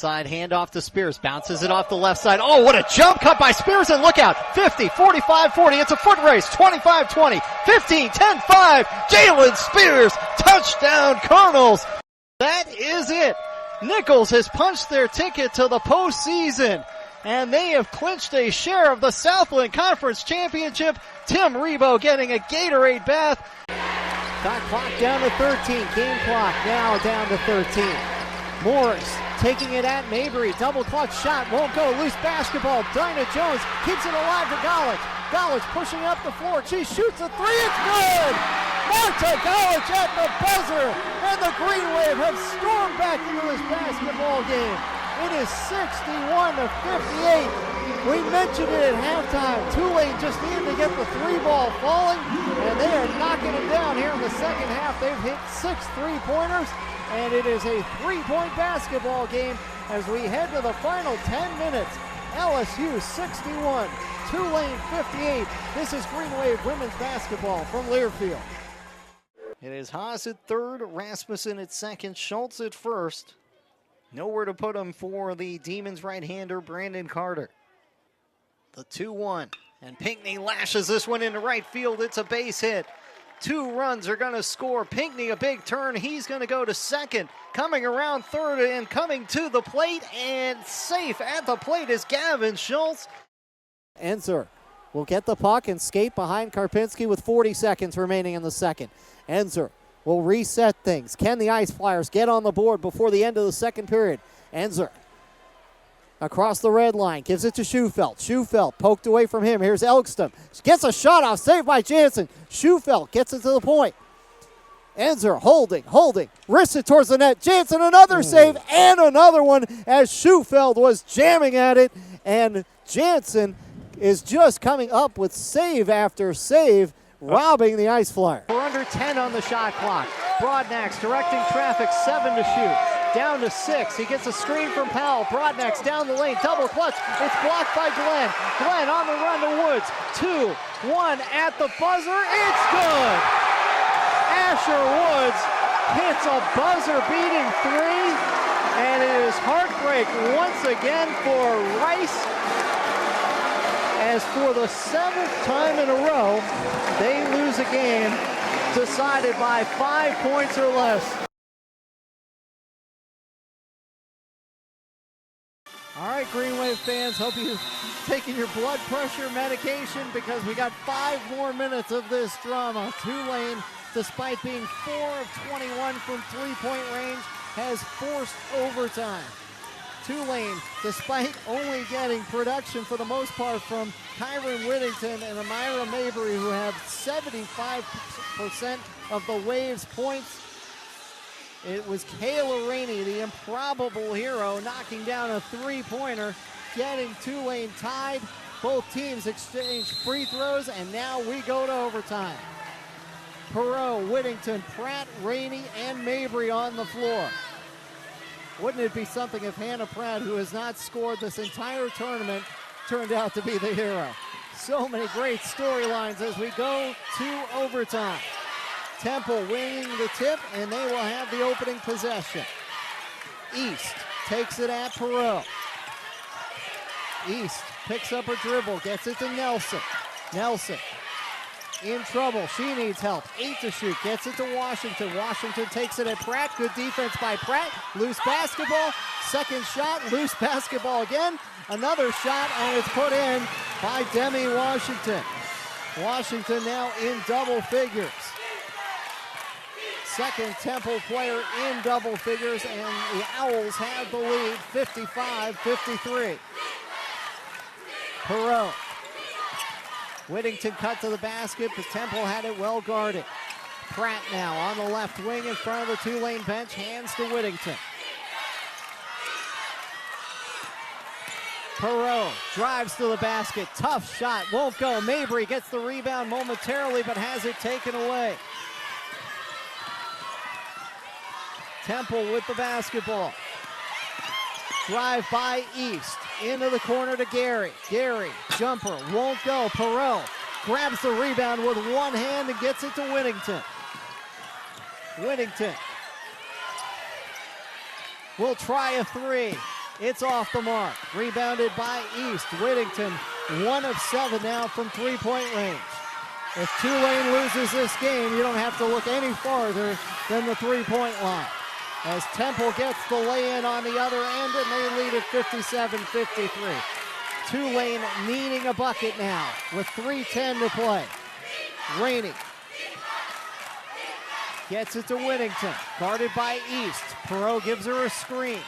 side, hand off to Spears, bounces it off the left side. Oh, what a jump cut by Spears, and look out, 50, 45, 40, it's a foot race, 25, 20, 15, 10, 5, Jalen Spears, touchdown Colonels. That is it. Nicholls has punched their ticket to the postseason, and they have clinched a share of the Southland Conference Championship. Tim Rebo getting a Gatorade bath. Shot clock down to 13. Game clock now down to 13. Morris taking it at Mabry. Double clutch shot. Won't go. Loose basketball. Dinah Jones keeps it alive for Golich. Golich pushing up the floor. She shoots a three. It's good! Marta Golich at the buzzer. And the Green Wave have stormed back into this basketball game. It is 61-58. We mentioned it at halftime. Tulane just needed to get the three ball falling, and they are knocking it down here in the second half. They've hit 6 3-pointers, and it is a 3-point basketball game as we head to the final 10 minutes. LSU 61, Tulane 58. This is Green Wave women's basketball from Learfield. It is Haas at third, Rasmussen at second, Schultz at first. Nowhere to put him for the Demons right-hander, Brandon Carter. The 2-1, and Pinckney lashes this one into right field. It's a base hit. 2 runs are going to score. Pinckney, a big turn. He's going to go to second. Coming around third and coming to the plate, and safe at the plate is Gavin Schultz. Enzer will get the puck and skate behind Karpinski with 40 seconds remaining in the second. Enzer will reset things. Can the Ice Flyers get on the board before the end of the second period? Enzer across the red line, gives it to Schufelt. Schufelt poked away from him. Here's Elkston. Gets a shot off, saved by Jansen. Schufelt gets it to the point. Enzer holding, wrists it towards the net. Jansen, another save, and another one as Schufelt was jamming at it. And Jansen is just coming up with save after save, robbing the Ice Flyers. We're under 10 on the shot clock. Broadnax directing traffic, 7 to shoot. Down to 6. He gets a screen from Powell. Broadnax down the lane. Double clutch. It's blocked by Glenn. Glenn on the run to Woods. 2-1 at the buzzer. It's good. Asher Woods hits a buzzer-beating 3. And it is heartbreak once again for Rice. As for the 7th time in a row, they lose a game decided by 5 points or less. All right, Green Wave fans, hope you've taken your blood pressure medication because we got 5 more minutes of this drama. Tulane, despite being 4 of 21 from three-point range, has forced overtime. Tulane, despite only getting production for the most part from Kyron Whittington and Amira Mabry, who have 75% of the Wave's points, it was Kayla Rainey, the improbable hero, knocking down a three-pointer, getting Tulane tied. Both teams exchange free throws, and now we go to overtime. Perot, Whittington, Pratt, Rainey, and Mabry on the floor. Wouldn't it be something if Hannah Pratt, who has not scored this entire tournament, turned out to be the hero? So many great storylines as we go to overtime. Temple winning the tip, and they will have the opening possession. East takes it at Perot. East picks up a dribble, gets it to Nelson. Nelson in trouble. She needs help. 8 to shoot. Gets it to Washington. Washington takes it at Pratt. Good defense by Pratt. Loose basketball. Second shot. Loose basketball again. Another shot, and it's put in by Demi Washington. Washington now in double figures. Second Temple player in double figures, and the Owls have the lead, 55-53. Perot. Whittington cut to the basket, but Temple had it well guarded. Pratt now on the left wing in front of the Tulane bench, hands to Whittington. Perot drives to the basket, tough shot, won't go. Mabry gets the rebound momentarily, but has it taken away. Temple with the basketball. Drive by East. Into the corner to Gary. Gary, jumper, won't go. Perot grabs the rebound with one hand and gets it to Whittington. Whittington will try a three. It's off the mark. Rebounded by East. Whittington, 1 of 7 now from three-point range. If Tulane loses this game, you don't have to look any farther than the three-point line. As Temple gets the lay-in on the other end, and they lead at 57-53. Tulane needing a bucket now with 3:10 to play. Rainey gets it to Whittington, guarded by East. Perot gives her a screen.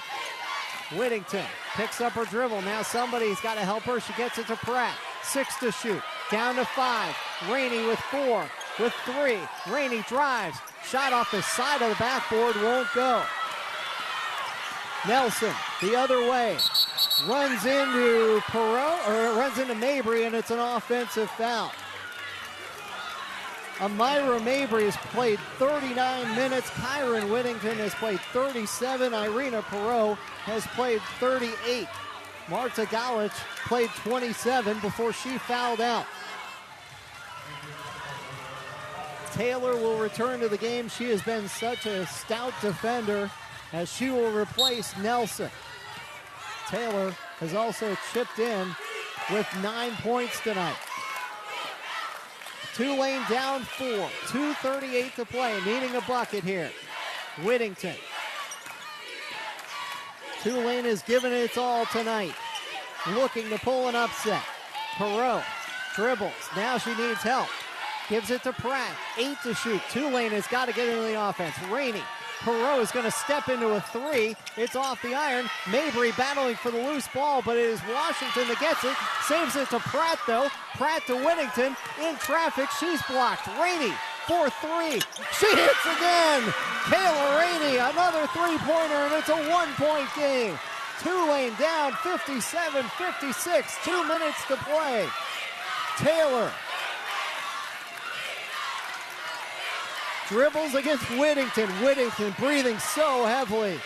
Whittington picks up her dribble. Now somebody's got to help her. She gets it to Pratt. 6 to shoot. Down to 5. Rainey with 4. With 3. Rainey drives. Shot off the side of the backboard. Won't go. Nelson the other way. Runs into Perot, or runs into Mabry, and it's an offensive foul. Amira Mabry has played 39 minutes. Kyron Whittington has played 37. Irina Perot has played 38. Marta Galich played 27 before she fouled out. Taylor will return to the game. She has been such a stout defender as she will replace Nelson. Taylor has also chipped in with 9 points tonight. Tulane down 4, 2:38 to play, needing a bucket here. Whittington. Tulane has given it its all tonight, looking to pull an upset. Perot dribbles, now she needs help. Gives it to Pratt, 8 to shoot. Tulane has got to get into the offense. Rainey. Perot is going to step into a 3. It's off the iron. Mabry battling for the loose ball, but it is Washington that gets it. Saves it to Pratt, though. Pratt to Whittington. In traffic, she's blocked. Rainey for 3. She hits again. Kayla Rainey, another three-pointer, and it's a 1-point game. Tulane down 57-56. 2 minutes to play. Taylor dribbles against Whittington. Whittington breathing so heavily.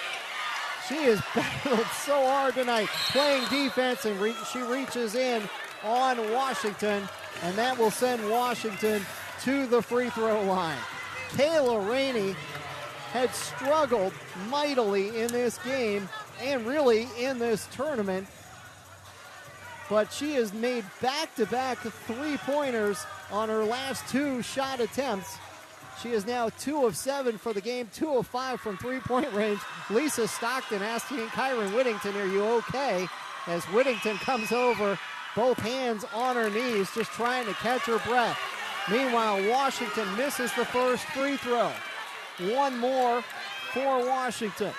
She has battled so hard tonight, playing defense, and she reaches in on Washington, and that will send Washington to the free throw line. Kayla Rainey had struggled mightily in this game and really in this tournament, but she has made back-to-back three-pointers on her last 2 shot attempts. She is now 2 of 7 for the game, 2 of 5 from three-point range. Lisa Stockton asking Kyron Whittington, are you okay? As Whittington comes over, both hands on her knees, just trying to catch her breath. Meanwhile, Washington misses the first free throw. 1 more for Washington.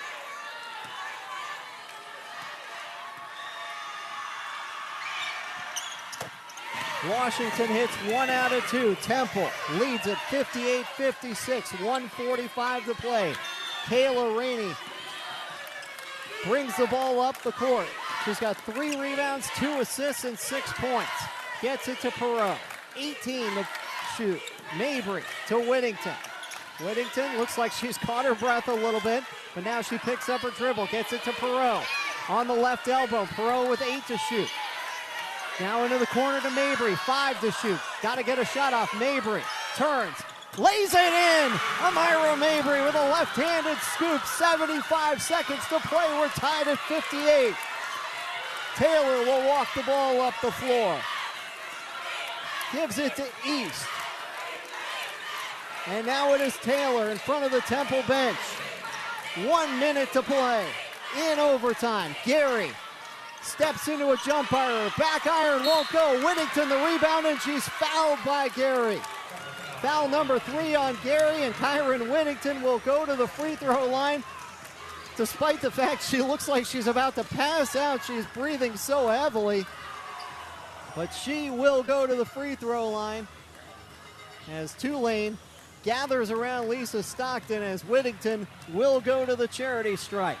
Washington hits 1 out of 2. Temple leads at 58-56, 1:45 to play. Kayla Rainey brings the ball up the court. She's got 3 rebounds, 2 assists, and 6 points. Gets it to Perot. 18 to shoot. Mabry to Whittington. Whittington looks like she's caught her breath a little bit, but now she picks up her dribble, gets it to Perot. On the left elbow, Perot with 8 to shoot. Now into the corner to Mabry, 5 to shoot. Got to get a shot off. Mabry turns, lays it in. Amira Mabry with a left-handed scoop. 75 seconds to play. We're tied at 58. Taylor will walk the ball up the floor. Gives it to East. And now it is Taylor in front of the Temple bench. 1 minute to play in overtime. Gary steps into a jump iron. Back iron won't go. Whittington the rebound, and she's fouled by Gary. Foul number 3 on Gary, and Kyron Whittington will go to the free throw line. Despite the fact she looks like she's about to pass out, she's breathing so heavily. But she will go to the free throw line as Tulane gathers around Lisa Stockton, as Whittington will go to the charity stripe.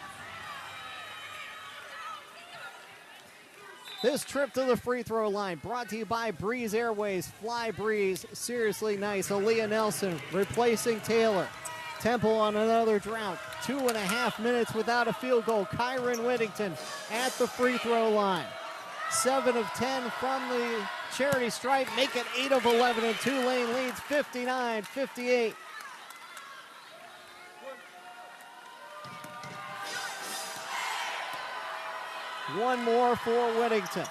This trip to the free throw line brought to you by Breeze Airways. Fly Breeze, seriously nice. Aaliyah Nelson replacing Taylor. Temple on another drought. 2.5 minutes without a field goal. Kyron Whittington at the free throw line. 7 of 10 from the charity stripe. Make it 8 of 11, and Tulane leads 59-58. One more for Whittington.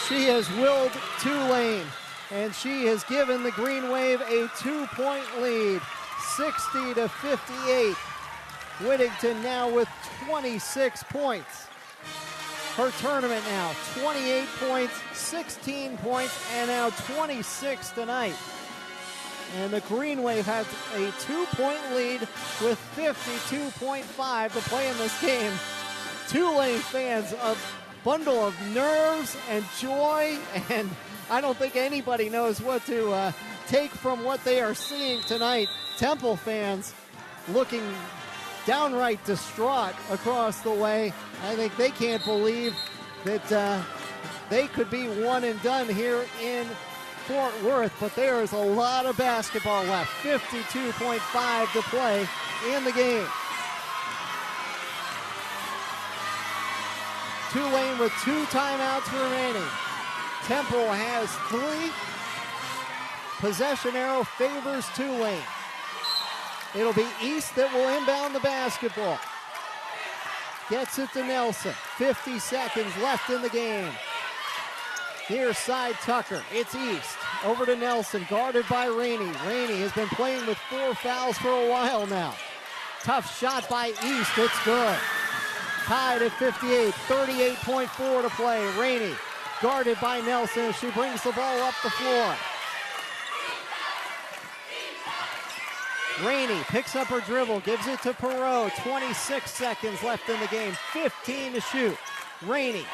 She has willed Tulane, and she has given the Green Wave a 2-point lead, 60-58. Whittington now with 26 points. Her tournament now, 28 points, 16 points, and now 26 tonight. And the Green Wave has a 2-point lead with 52.5 to play in this game. Tulane fans, a bundle of nerves and joy, and I don't think anybody knows what to take from what they are seeing tonight. Temple fans looking downright distraught across the way. I think they can't believe that they could be one and done here in Fort Worth, but there is a lot of basketball left. 52.5 to play in the game. Tulane with 2 timeouts remaining. Temple has 3. Possession arrow favors Tulane. It'll be East that will inbound the basketball. Gets it to Nelson. 50 seconds left in the game. Near side Tucker. It's East. Over to Nelson, guarded by Rainey. Rainey has been playing with 4 fouls for a while now. Tough shot by East. It's good. Tied at 58. 38.4 to play. Rainey guarded by Nelson. She brings the ball up the floor. Rainey picks up her dribble, gives it to Perot. 26 seconds left in the game. 15 to shoot. Rainey.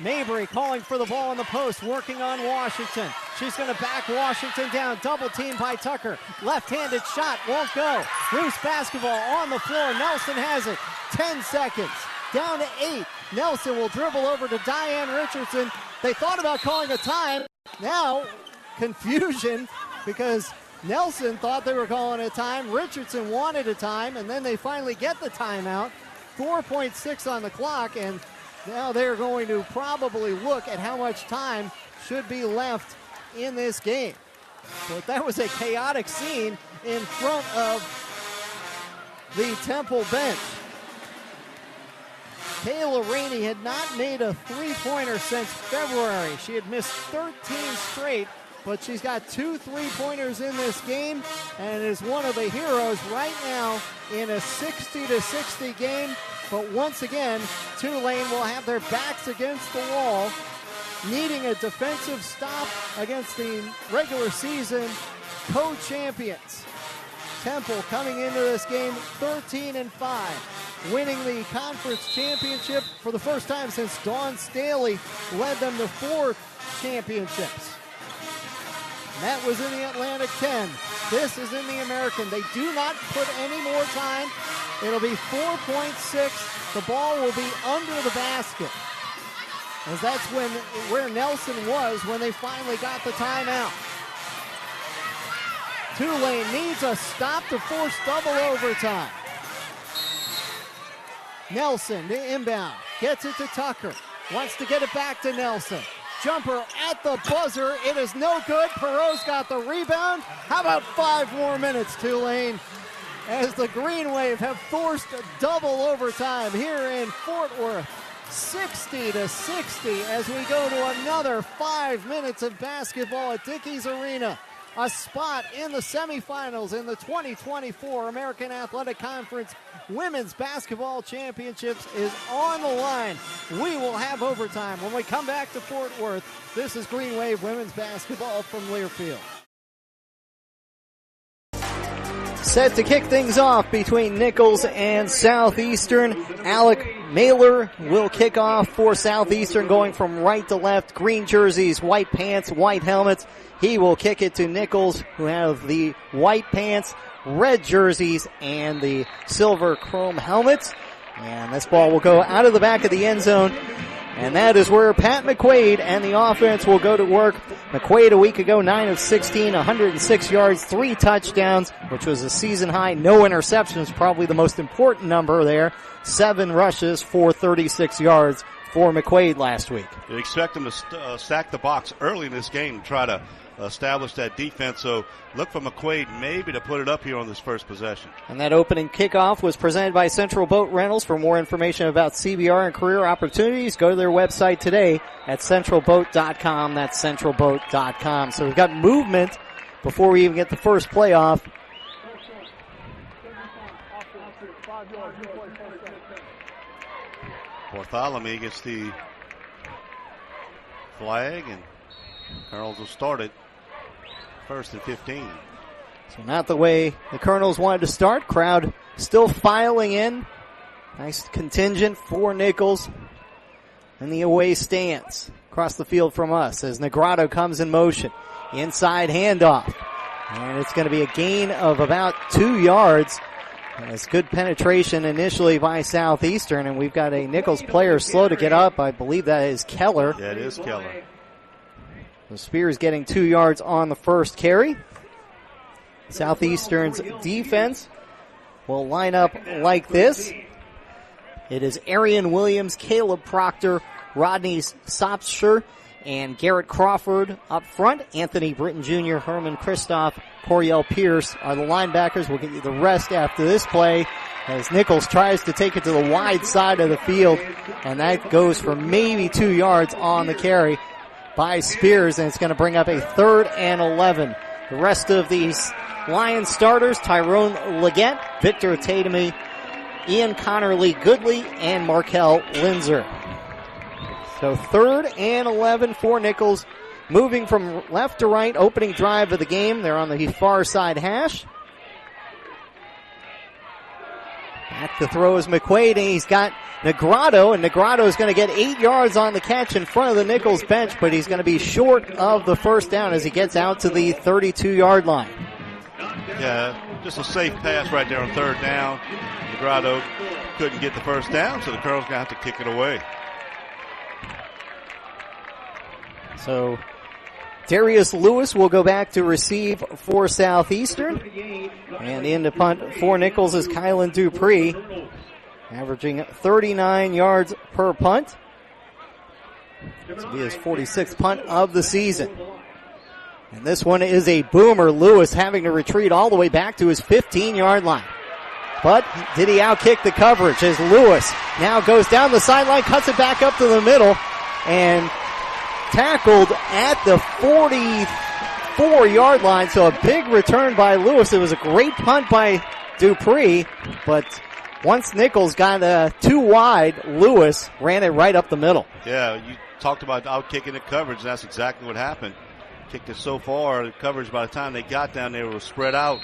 Mabry calling for the ball in the post, working on Washington. She's going to back Washington down. Double team by Tucker. Left-handed shot won't go. Loose basketball on the floor. Nelson has it. 10 seconds. Down to 8. Nelson will dribble over to Diane Richardson. They thought about calling a time. Now, confusion because Nelson thought they were calling a time. Richardson wanted a time, and then they finally get the timeout. 4.6 on the clock, and now they're going to probably look at how much time should be left in this game. But that was a chaotic scene in front of the Temple bench. Kayla Rainey had not made a three-pointer since February. She had missed 13 straight, but she's got 2 3-pointers in this game and is one of the heroes right now in a 60-60 game. But once again, Tulane will have their backs against the wall, needing a defensive stop against the regular season co-champions. Temple coming into this game 13-5, winning the conference championship for the first time since Dawn Staley led them to 4 championships. That was in the Atlantic 10. This is in the American. They do not put any more time. It'll be 4.6. The ball will be under the basket, as that's where Nelson was when they finally got the timeout. Tulane needs a stop to force double overtime. Nelson, the inbound, gets it to Tucker. Wants to get it back to Nelson. Jumper at the buzzer. It is no good. Perot's got the rebound. How about 5 more minutes, Tulane? As the Green Wave have forced a double overtime here in Fort Worth. 60-60 as we go to another 5 minutes of basketball at Dickies Arena. A spot in the semifinals in the 2024 American Athletic Conference Women's Basketball Championships is on the line. We will have overtime when we come back to Fort Worth. This is Green Wave Women's Basketball from Learfield. Set to kick things off between Nicholls and Southeastern. Alec Mailer will kick off for Southeastern, going from right to left. Green jerseys, white pants, white helmets. He will kick it to Nicholls, who have the white pants, red jerseys, and the silver chrome helmets. And this ball will go out of the back of the end zone. And that is where Pat McQuaid and the offense will go to work. McQuaid a week ago, 9 of 16, 106 yards, 3 touchdowns, which was a season high. No interceptions, probably the most important number there. 7 rushes for 36 yards for McQuaid last week. You expect them to stack the box early in this game and try to establish that defense. So look for McQuaid maybe to put it up here on this first possession. And that opening kickoff was presented by Central Boat Rentals. For more information about CBR and career opportunities, go to their website today at centralboat.com. That's centralboat.com. So we've got movement before we even get the first playoff. Bartholomew gets the flag, and Colonels will start it 1st and 15. So not the way the Colonels wanted to start. Crowd still filing in. Nice contingent for Nicholls in the away stands across the field from us as Negrado comes in motion. Inside handoff. And it's going to be a gain of about 2 yards. It's good penetration initially by Southeastern, and we've got a Nicholls player slow to get up. I believe that is Keller. Yeah, it is Keller. The Spears getting 2 yards on the first carry. Southeastern's defense will line up like this. It is Arian Williams, Caleb Proctor, Rodney Sopsher, and Garrett Crawford up front. Anthony Britton Jr., Herman Kristoff, Coriel Pierce are the linebackers. We'll get you the rest after this play as Nicholls tries to take it to the wide side of the field, and that goes for maybe 2 yards on the carry by Spears, and it's going to bring up a 3rd and 11. The rest of these Lions starters, Tyrone Leggett, Victor Tatamy, Ian Connerly Goodley, and Markel Linzer. So 3rd and 11 for Nicholls. Moving from left to right, opening drive of the game. They're on the far side hash. Back to throw is McQuaid, and he's got Negrado, and Negrado is going to get 8 yards on the catch in front of the Nicholls bench, but he's going to be short of the first down as he gets out to the 32-yard line. Yeah, just a safe pass right there on 3rd down. Negrado couldn't get the first down, so the Colonels going to have to kick it away. So Darius Lewis will go back to receive for Southeastern. And in to punt for Nicholls is Kylan Dupree, averaging 39 yards per punt. This will be his 46th punt of the season. And this one is a boomer. Lewis having to retreat all the way back to his 15-yard line. But did he outkick the coverage as Lewis now goes down the sideline, cuts it back up to the middle, and tackled at the 44-yard line. So a big return by Lewis. It was a great punt by Dupree, but once Nicholls got too wide, Lewis ran it right up the middle. Yeah, you talked about outkicking the coverage. That's exactly what happened. Kicked it so far, the coverage by the time they got down there was spread out.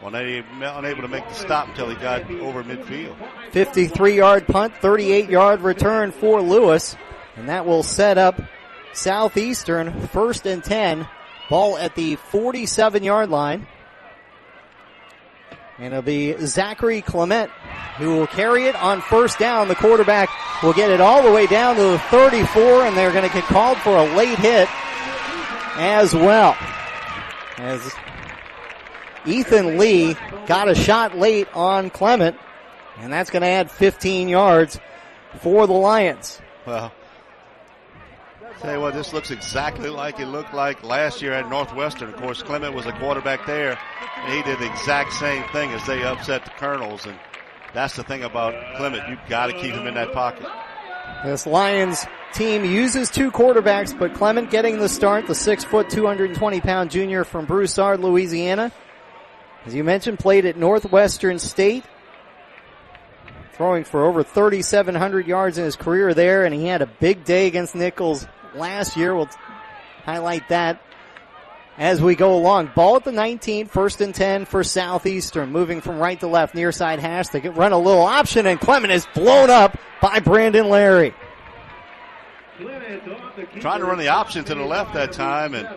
Unable to make the stop until he got over midfield. 53-yard punt, 38-yard return for Lewis, and that will set up Southeastern 1st and 10. Ball at the 47-yard line. And it'll be Zachary Clement who will carry it on 1st down. The quarterback will get it all the way down to the 34, and they're going to get called for a late hit as well. As Ethan Lee got a shot late on Clement, and that's going to add 15 yards for the Lions. Well, tell you what, this looks exactly like it looked like last year at Northwestern. Of course, Clement was a quarterback there, and he did the exact same thing as they upset the Colonels, and that's the thing about Clement. You've got to keep him in that pocket. This Lions team uses 2 quarterbacks, but Clement getting the start, the 6-foot, 220-pound junior from Broussard, Louisiana. As you mentioned, played at Northwestern State, throwing for over 3,700 yards in his career there, and he had a big day against Nicholls last year. We'll highlight that as we go along. Ball at the 19, 1st and 10 for Southeastern. Moving from right to left, near side hash. They run a little option, and Clement is blown up by Brandon Larry. Trying to run the option to the left that time, and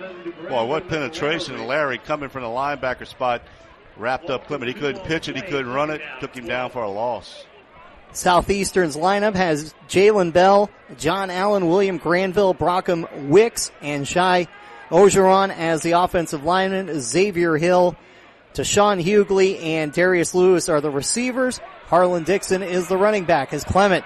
boy, what penetration. And Larry coming from the linebacker spot wrapped up Clement. He couldn't pitch it, he couldn't run it, took him down for a loss. Southeastern's lineup has Jalen Bell, John Allen, William Granville, Brockham Wicks, and Shai Ogeron as the offensive linemen. Xavier Hill, Tashawn Hughley, and Darius Lewis are the receivers. Harlan Dixon is the running back as Clement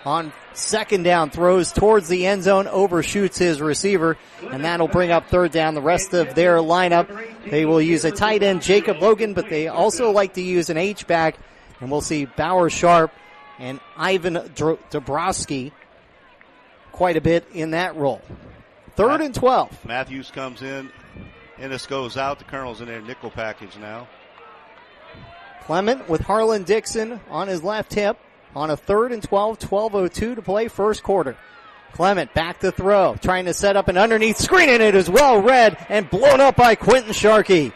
on second down, throws towards the end zone, overshoots his receiver, and that'll bring up third down. The rest of their lineup, they will use a tight end, Jacob Logan, but they also like to use an H-back, and we'll see Bauer Sharp and Ivan Dabrowski quite a bit in that role. Third and 12. Matthews comes in. Ennis goes out. The Colonel's in their nickel package now. Clement with Harlan Dixon on his left hip on a 3rd and 12, 12:02 to play first quarter. Clement back to throw, trying to set up an underneath screen, and it is well read and blown up by Quentin Sharkey.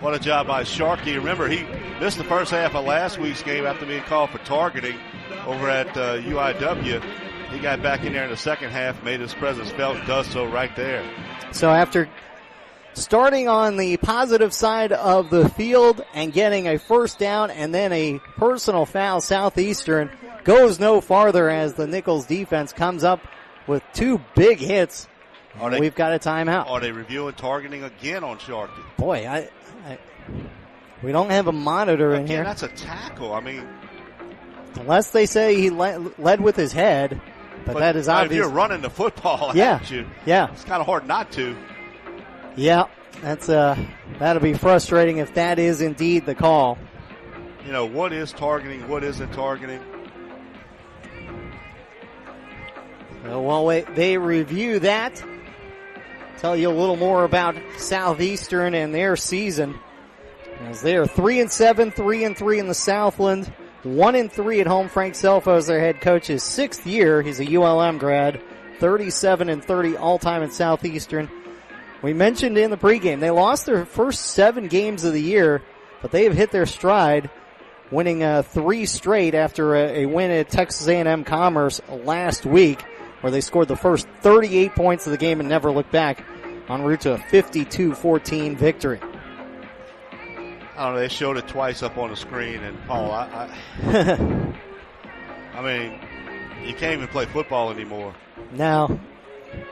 What a job by Sharkey. Remember, he missed the first half of last week's game after being called for targeting over at UIW. He got back in there in the second half, made his presence felt, and does so right there. So after starting on the positive side of the field and getting a first down and then a personal foul, Southeastern goes no farther as the Nicholls defense comes up with 2 big hits. We've got a timeout. Are they reviewing targeting again on Sharkey? Boy, we don't have a monitor in here. That's a tackle. I mean, unless they say he led with his head, but that is obvious. If you're running the football at you, it's kind of hard not to. Yeah, that'll be frustrating if that is indeed the call. You know, what is targeting, what isn't targeting? Well, they review that. Tell you a little more about Southeastern and their season, as they are 3-7, 3-3 in the Southland, 1-3 at home. Frank Selfo is their head coach, his 6th year. He's a ULM grad, 37-30 all-time in Southeastern. We mentioned in the pregame they lost their first 7 games of the year, but they have hit their stride, winning 3 straight after a win at Texas A&M Commerce last week, where they scored the first 38 points of the game and never looked back, en route to a 52-14 victory. I don't know, they showed it twice up on the screen, and Paul, I mean, you can't even play football anymore. No.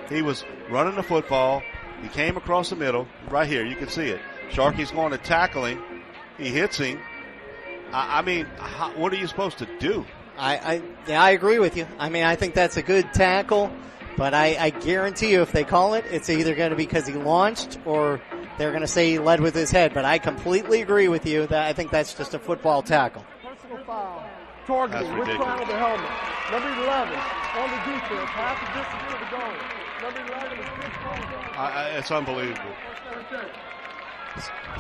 He was running the football. He came across the middle. Right here, you can see it. Sharkey's going to tackle him. He hits him. I mean, what are you supposed to do? I agree with you. I mean, I think that's a good tackle, but I guarantee you if they call it, it's either going to be because he launched or they're going to say he led with his head. But I completely agree with you that I think that's just a football tackle. Personal foul. Targeting with crown of the helmet. Number 11 on the defense. Half the distance to the goal. Number 11 is Chris Bowen. It's unbelievable.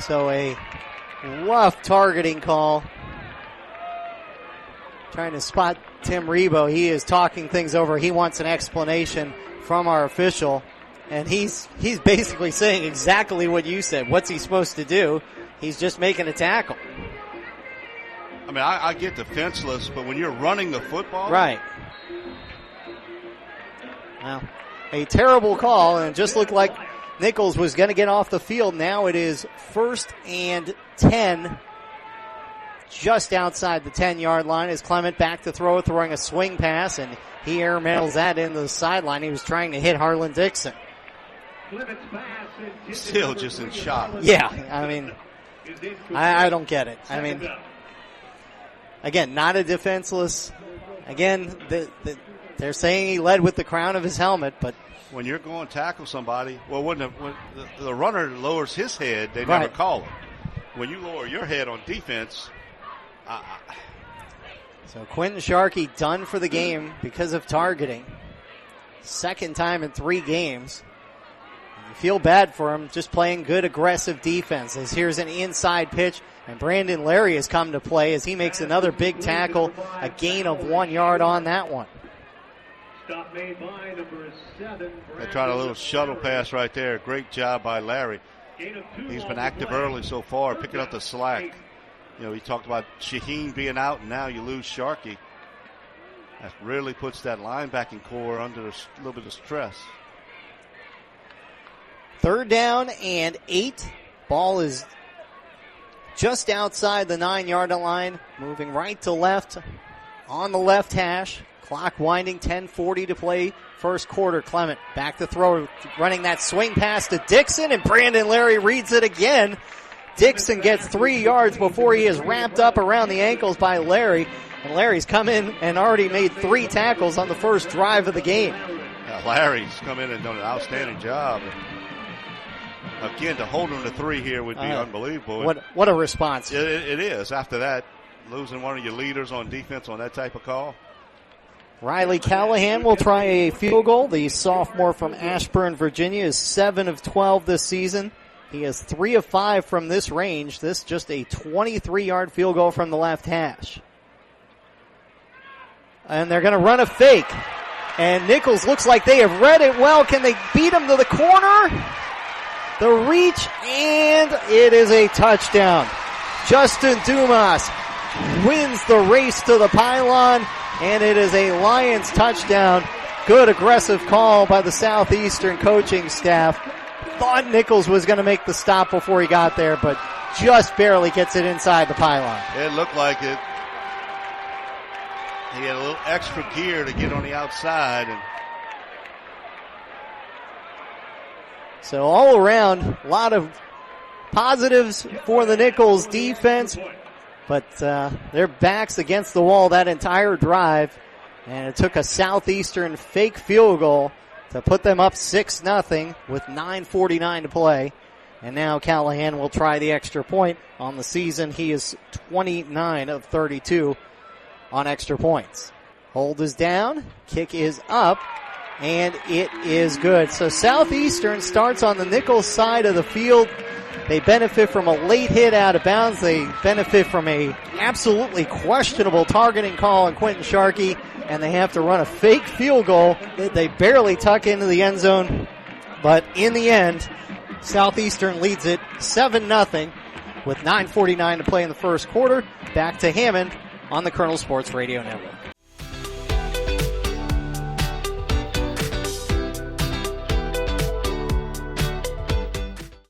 So a rough targeting call. Trying to spot Tim Rebo. He is talking things over. He wants an explanation from our official. And he's basically saying exactly what you said. What's he supposed to do? He's just making a tackle. I mean, I get defenseless, but when you're running the football. Right. Well, a terrible call, and it just looked like Nicholls was going to get off the field. Now it is 1st and 10. Just outside the 10-yard line is Clement back to throw, throwing a swing pass, and he airmails that into the sideline. He was trying to hit Harlan Dixon. Still just in shock. Yeah, I mean, I don't get it. I mean, again, not a defenseless. Again, they're saying he led with the crown of his helmet, but when you're going to tackle somebody, well, when the runner lowers his head, they never call him. When you lower your head on defense. So Quentin Sharkey done for the game because of targeting. 2nd time in 3 games. You feel bad for him, just playing good aggressive defense. As here's an inside pitch, and Brandon Larry has come to play as he makes another big tackle, a gain of 1 yard on that one. Stop made by number 7. They tried a little shuttle pass right there. Great job by Larry. He's been active early so far, picking up the slack. You know, he talked about Shaheen being out, and now you lose Sharkey. That really puts that linebacking core under a little bit of stress. 3rd down and 8. Ball is just outside the 9-yard line, moving right to left on the left hash. Clock winding, 10:40 to play first quarter. Clement back to throw, running that swing pass to Dixon, and Brandon Larry reads it again. Dixon gets 3 yards before he is wrapped up around the ankles by Larry. And Larry's come in and already made 3 tackles on the first drive of the game. Larry's come in and done an outstanding job. Again, to hold him to 3 here would be unbelievable. What a response. It is. After that, losing one of your leaders on defense on that type of call. Riley Callahan will try a field goal. The sophomore from Ashburn, Virginia, is 7 of 12 this season. He has 3 of 5 from this range. This just a 23-yard field goal from the left hash. And they're going to run a fake. And Nicholls looks like they have read it well. Can they beat him to the corner? The reach, and it is a touchdown. Justin Dumas wins the race to the pylon, and it is a Lions touchdown. Good aggressive call by the Southeastern coaching staff. Thought Nicholls was going to make the stop before he got there, but just barely gets it inside the pylon. It looked like it. He had a little extra gear to get on the outside. And so all around, a lot of positives for the Nicholls defense, but their backs against the wall that entire drive, and it took a Southeastern fake field goal to put them up 6-0 with 9:49 to play. And now Callahan will try the extra point. On the season, he is 29 of 32 on extra points. Hold is down, kick is up, and it is good. So Southeastern starts on the Nicholls side of the field. They benefit from a late hit out of bounds. They benefit from a absolutely questionable targeting call on Quentin Sharkey, and they have to run a fake field goal that they barely tuck into the end zone. But in the end, Southeastern leads it 7-0 with 9:49 to play in the first quarter. Back to Hammond on the Colonel Sports Radio Network.